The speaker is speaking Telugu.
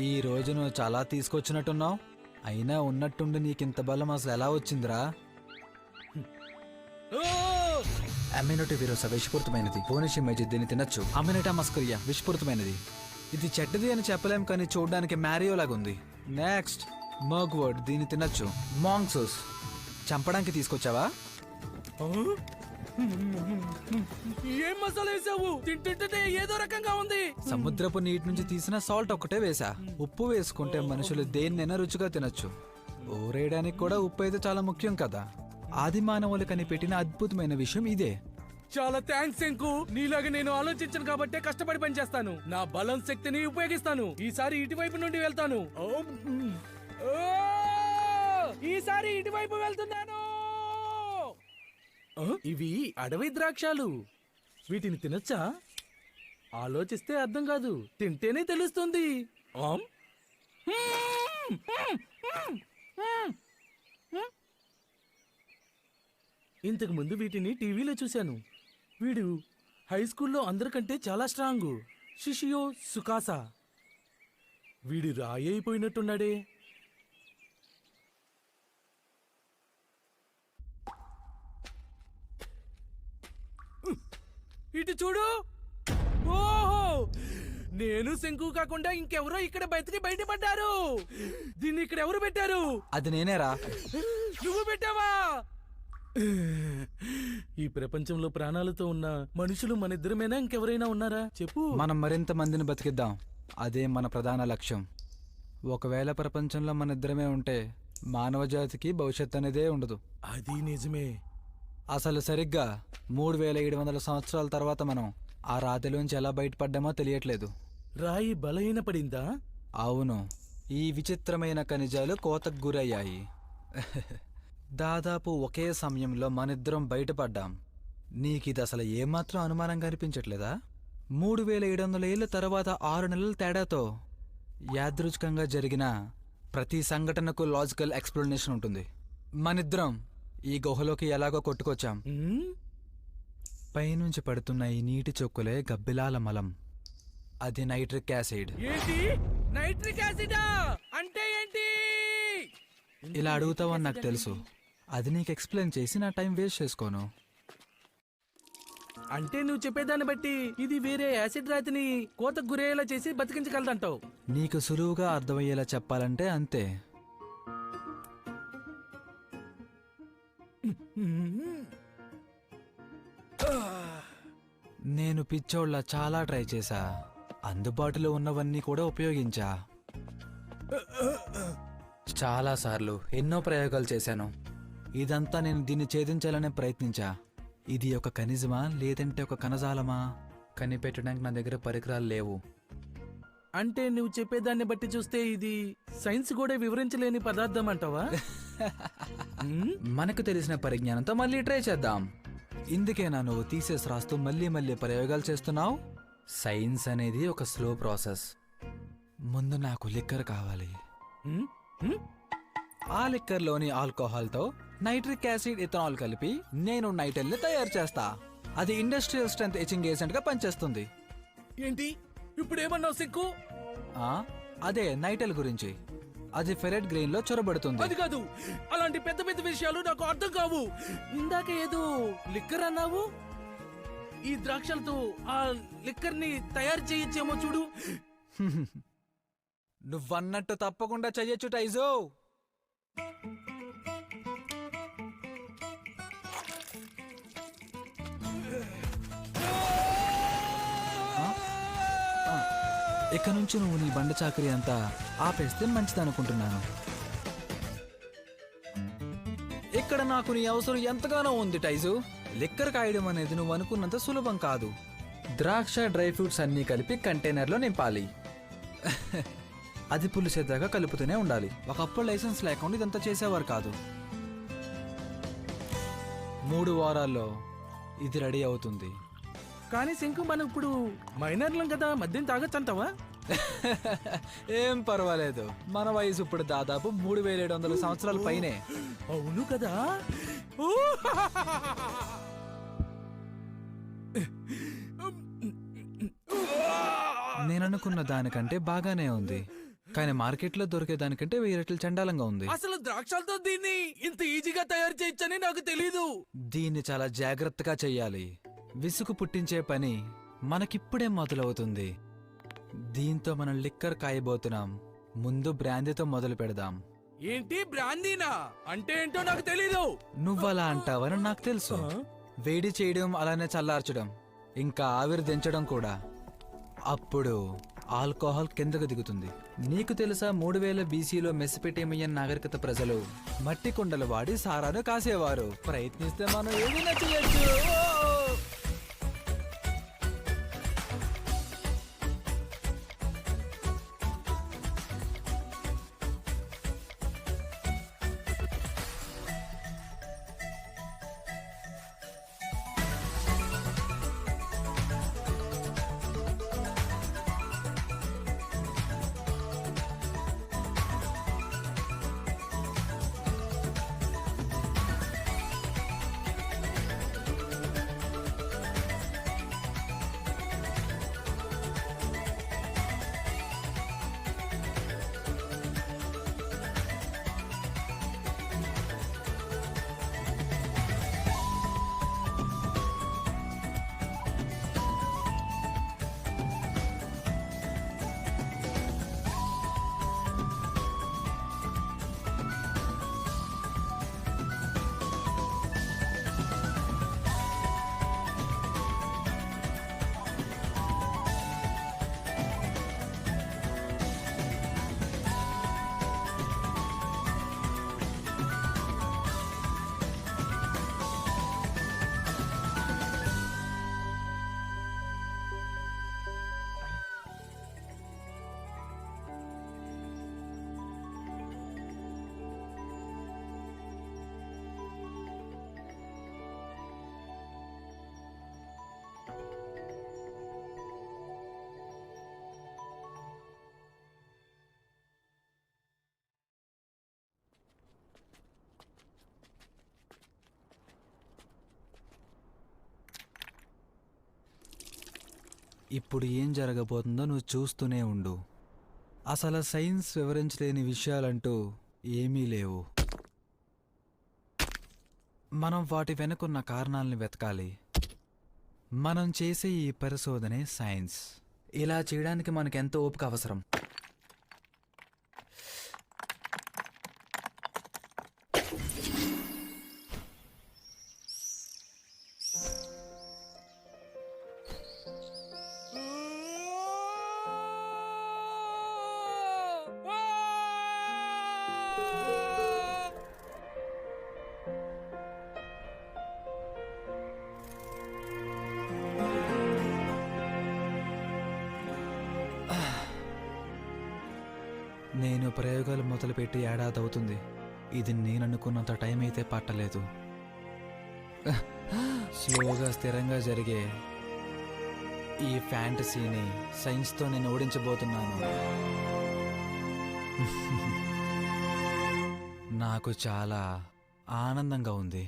ఈ రోజు నువ్వు చాలా తీసుకొచ్చినట్టున్నావు. అయినా ఉన్నట్టుండి నీకింత బలం అసలు ఎలా వచ్చిందిరా? అమినోటి విరోస విషపూరితమైనది. పోనిషి మేజిద్ దీన్ని తినచ్చు. అమినోటా మస్కరియా విషపూరితమైనది. ఇది చెడ్డది అని చెప్పలేం, కానీ చూడడానికి మ్యారియో లాగుంది. నెక్స్ట్ మర్గ్వర్డ్, దీన్ని తినచ్చు. మాంగ్సూస్ చంపడానికి తీసుకొచ్చావా? ఏం మసాలా వేసావు? తింటుంటే ఏదో రకంగా ఉంది. సముద్రపు నీటి నుంచి తీసిన సాల్ట్ ఒక్కటే వేసా. ఉప్పు వేసుకుంటే మనుషులు దేన్నైనా రుచిగా తినచ్చు. ఊరేయడానికి కూడా ఉప్పు అయితే చాలా ముఖ్యం కదా. ఆది మానవులు కనిపెట్టిన అద్భుతమైన విషయం ఇదే. చాలా థ్యాంక్స్ శంకు. నీలాగా నేను ఆలోచించను కాబట్టే కష్టపడి పనిచేస్తాను. నా బలం శక్తిని ఉపయోగిస్తాను. ఈసారి ఇటువైపు నుండి వెళ్తాను. ఈసారి ఇటువైపు వెళ్తున్నాను. ఇవి అడవి ద్రాక్షాలు. వీటిని తినచ్చా? ఆలోచిస్తే అర్థం కాదు, తింటేనే తెలుస్తుంది. ఇంతకు ముందు వీటిని టీవీలో చూశాను. వీడు హై స్కూల్లో అందరికంటే చాలా స్ట్రాంగ్. షిషియో సుకాసా. వీడు రాయి అయిపోయినట్టున్నాడే. ఇటు చూడు. ఓహో, నేను శంకు కాకుండా ఇంకెవరో ఇక్కడ బతికి బయటపడ్డారు. దీన్ని ఇక్కడ ఎవరు పెట్టారు? అది నేనేరా. నువ్వు పెట్టావా? ఈ ప్రపంచంలో ప్రాణాలతో ఉన్న మనుషులు మన ఇద్దరమేనా? ఇంకెవరైనా ఉన్నారా చెప్పు. మనం మరింత మందిని బతికిద్దాం. అదే మన ప్రధాన లక్ష్యం. ఒకవేళ ప్రపంచంలో మన ఇద్దరమే ఉంటే మానవ జాతికి భవిష్యత్ అనేదే ఉండదు. అది నిజమే. అసలు సరిగ్గా 3700 సంవత్సరాల తర్వాత మనం ఆ రాతిలోంచి ఎలా బయటపడ్డామో తెలియట్లేదు. రాయి బలహీన పడిందా? అవును, ఈ విచిత్రమైన ఖనిజాలు కోతకు గురయ్యాయి. దాదాపు ఒకే సమయంలో మనిద్దరం బయటపడ్డాం. నీకిది అసలు ఏమాత్రం అనుమానంగా అనిపించట్లేదా? 3700 ఏళ్ల తర్వాత 6 నెలల తేడాతో యాదృచ్ఛికంగా జరిగిన ప్రతి సంఘటనకు లాజికల్ ఎక్స్ప్లెనేషన్ ఉంటుంది. మనిద్దరం ఈ గుహలోకి ఎలాగో కొట్టుకొచ్చాం. పైనుంచి పడుతున్న ఈ నీటి చొక్కులే గబ్బిలాల మలం. అది నైట్రిక్ యాసిడ్. ఏంటి నైట్రిక్ యాసిడా? అంటే ఏంటి? ఇలా అడుగుతావని నాకు తెలుసు. అది నీకు ఎక్స్ప్లెయిన్ చేసి నా టైం వేస్ట్ చేసుకోను. అంటే నువ్వు చెప్పేదాన్ని బట్టి ఇది వేరే యాసిడ్ రాతిని కోతకు గురయ్యేలా చేసి బతికించగలదంటావు. నీకు సులువుగా అర్థమయ్యేలా చెప్పాలంటే అంతే. నేను పిచ్చోళ్ళ చాలా ట్రై చేశా. అందుబాటులో ఉన్నవన్నీ కూడా ఉపయోగించా. చాలాసార్లు ఎన్నో ప్రయోగాలు చేశాను. ఇదంతా నేను దీన్ని ఛేదించాలనే ప్రయత్నించా. ఇది ఒక ఖనిజమా లేదంటే ఒక కణజాలమా కనిపెట్టడానికి నా దగ్గర పరికరాలు లేవు. అంటే నువ్వు చెప్పేదాన్ని బట్టి చూస్తే ఇది సైన్స్ కూడా వివరించలేని పదార్థం అంటావా? మనకు తెలిసిన పరిజ్ఞానంతో మళ్ళీ ట్రై చేద్దాం. ఇందుకేనా నువ్వు తీసేసి రాస్తూ మళ్ళీ మళ్ళీ ప్రయోగాలు చేస్తున్నావు? సైన్స్ అనేది ఒక స్లో ప్రాసెస్. ముందు నాకు లిక్కర్ కావాలి. ఆ లిక్కర్లోని ఆల్కహాల్తో నైట్రిక్ యాసిడ్, ఇథనాల్ కలిపి నేను నైటెల్ ని తయారు చేస్తా. అది ఇండస్ట్రియల్ స్ట్రెంత్ ఎచింగ్ ఏజెంట్ గా పనిచేస్తుంది. ఏంటి ఇప్పుడు ఏమన్నావు సిక్కు? అదే నైటెల్ గురించి. అది ఫెరెట్ గ్రెయిన్ లో చొరబడుతుంది. అది కాదు, అలాంటి పెద్ద పెద్ద విషయాలు నాకు అర్థం కావు. ఇందాక ఏదో లిక్కర్ అన్నావు. ఈ ద్రాక్షలతో ఆ లిక్కర్ ని తయారు చేయొచ్చేమో చూడు. నువ్వన్నట్టు తప్పకుండా చెయ్యొచ్చు టైజో. ఇక నుంచి నువ్వు నీ బండ చాకరీ అంతా ఆపేస్తే మంచిదనుకుంటున్నాను. ఇక్కడ నాకు నీ అవసరం ఎంతగానో ఉంది టైజు. లిక్కర్ కాయడం అనేది నువ్వు అనుకున్నంత సులభం కాదు. ద్రాక్ష, డ్రై ఫ్రూట్స్ అన్నీ కలిపి కంటైనర్లో నింపాలి. అది పులిసేదాకా కలుపుతూనే ఉండాలి. ఒకప్పుడు లైసెన్స్ లేకుండా ఇదంతా చేసేవారు కాదు. 3 వారాల్లో ఇది రెడీ అవుతుంది. కానీ శంకు, మనం ఇప్పుడు మైనర్లం కదా, మద్యం తాగొచ్చంటావా? ఏం పర్వాలేదు. మన వయసు ఇప్పుడు దాదాపు 3700 సంవత్సరాల పైనే. అవును కదా. నేననుకున్న దానికంటే బాగానే ఉంది. కానీ మార్కెట్లో దొరికేదానికంటే 1000 రెట్లు చండాలంగా ఉంది. అసలు ద్రాక్షలతో దీన్ని ఇంత ఈజీగా తయారు చేయొచ్చని నాకు తెలీదు. దీన్ని చాలా జాగ్రత్తగా చెయ్యాలి. విసుగు పుట్టించే పని మనకిప్పుడే మొదలవుతుంది. దీంతో మనం లిక్కర్ కాయబోతున్నాం. ముందు బ్రాందీతో మొదలు పెడదాం. ఏంటి బ్రాందీనా? అంటే ఏంటో నాకు తెలీదు. నువ్వలా అంటావని నాకు తెలుసు. వేడి చేయడం, అలానే చల్లార్చడం, ఇంకా ఆవిరి దించడం కూడా. అప్పుడు ఆల్కహాల్ కిందకు దిగుతుంది. నీకు తెలుసా 3000 BCలో మెసపెటేమియన్ నాగరికత ప్రజలు మట్టి కుండలు వాడి సారాను కాసేవారు. ప్రయత్నిస్తే మనం ఏదైనా చేయొచ్చు. ఇప్పుడు ఏం జరగబోతుందో నువ్వు చూస్తూనే ఉండు. అసలు సైన్స్ వివరించలేని విషయాలంటూ ఏమీ లేవు. మనం వాటి వెనుకున్న కారణాలని వెతకాలి. మనం చేసే ఈ పరిశోధనే సైన్స్. ఇలా చేయడానికి మనకెంతో ఓపిక అవసరం. నేను ప్రయోగాలు మొదలుపెట్టి ఏడాది అవుతుంది. ఇది నేననుకున్నంత టైం అయితే పట్టలేదు. స్లోగా స్థిరంగా జరిగే ఈ ఫ్యాంటసీని సైన్స్తో నేను ఓడించబోతున్నాను. నాకు చాలా ఆనందంగా ఉంది.